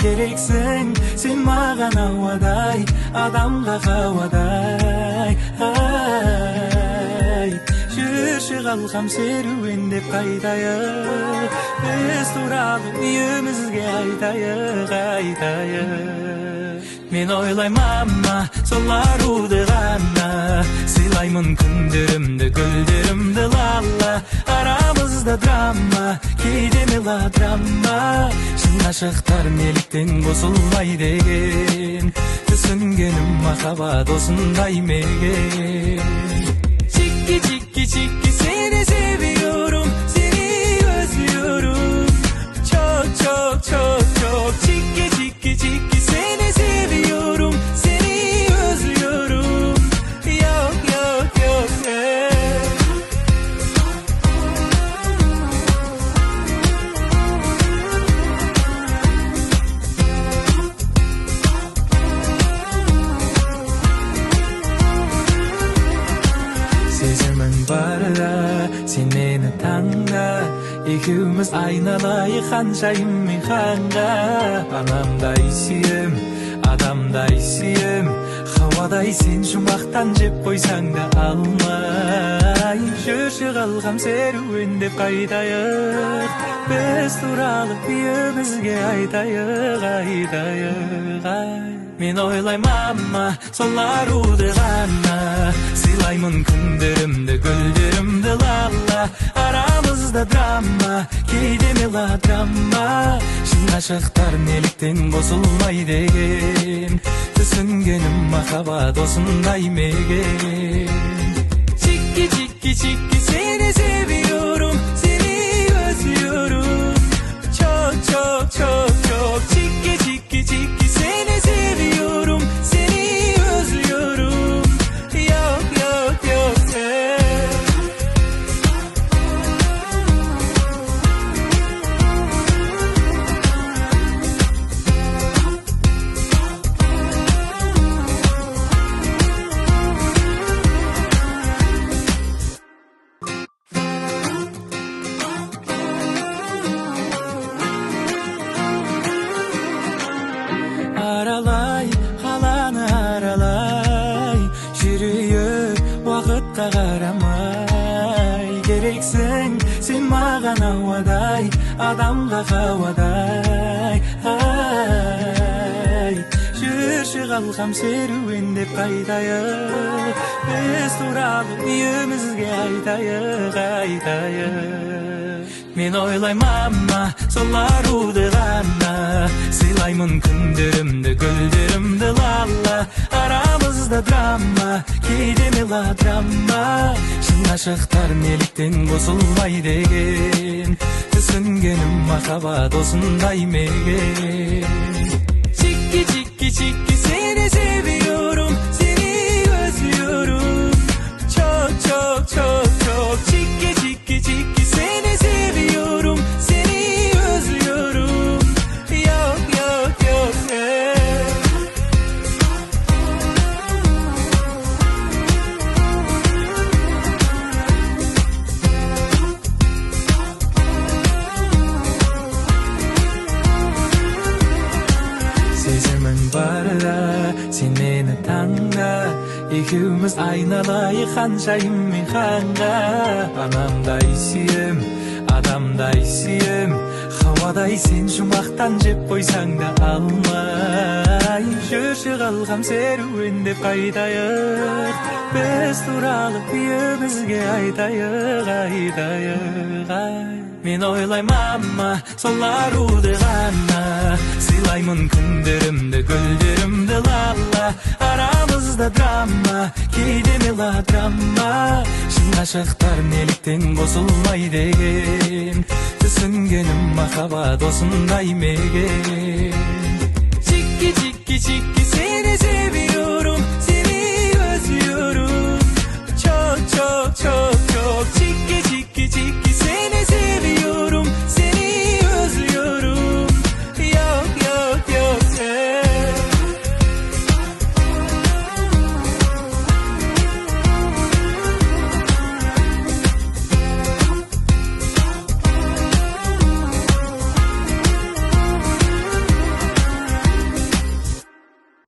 керексің, сен маған ауадай, адамға хауадай. Жүрші қалқам серуендеп қайтайық, біз туралы үйімізге айтайық. Мен ойлаймын мама, сол аруды ғана, сыйлаймын күндерімді, гүлдерімді лала. Арамызда драма, кейде мелодрама, шын ғашықтар неліктен қосылмай деген, түсінгенім махаббат осындай мекен. Чики, чики, чики, seni seviyorum, seni özlüyorum. Çok, çok, çok, çok. Çiki, çiki, çiki, seni seviyorum, seni özlüyorum. Yok, yok, yok, Сезімің барда, сен мені таңда, екеуміз айналайық ханшайым мен ханға. Анамдай сүйем, адамдай сүйем, хауадай сен жұмақтан жеп қойсаң да алмай. Жүрші қалқам серуендеп қайтайық, біз туралы үйімізге айтайық. Мен ойлаймын мама, сол аруды ғана, сыйлаймын күндерімді, гүлдерімді лала. Арамызда драма, кейде мелодрама, шын ғашықтар неліктен қосылмай деген, түсінгенім махаббат осындай мекен. Чики, чики, чики, seni seviyorum, seni özlüyorum. Çok, çok, çok, çok. Çiki, çiki, çiki, seni seviyorum, seni özlüyorum. Yok, yok, yok, Аралай, қаланы аралай, жүрейік уақытқа қарамай. Керексің, сен маған ауадай, адамға хауадай. Жүрші қалқам серуендеп қайтайық, біз туралы үйімізге айтайық. Мен ойлаймын мама, сол аруды ғана, сыйлаймын күндерімді, гүлдерімді лала. Арамызда драма, кейде мелодрама, шын ғашықтар неліктен қосылмай деген, түсінгенім махаббат осындай мекен. Чики, чики, чики, seni seviyorum, seni özlüyorum. Çok, çok, çok, çok. Çiki, çiki, çiki, seni seviyorum, seni özlüyorum. Yok, yok, yok, Сезімің барда, сен мені таңда, екеуміз айналайық ханшайым мен ханға. Анамдай сүйем, адамдай сүйем, хауадай сен жұмақтан жеп қойсаң да алмай. Жүрші қалқам серуендеп қайтайық, біз туралы үйімізге айтайық. Мен ойлаймын мама, сол аруды ғана, сыйлаймын күндерімді, гүлдерімді лала. Арамызда драма, кейде мелодрама, шын ғашықтар неліктен қосылмай деген, түсінгенім махаббат осындай мекен.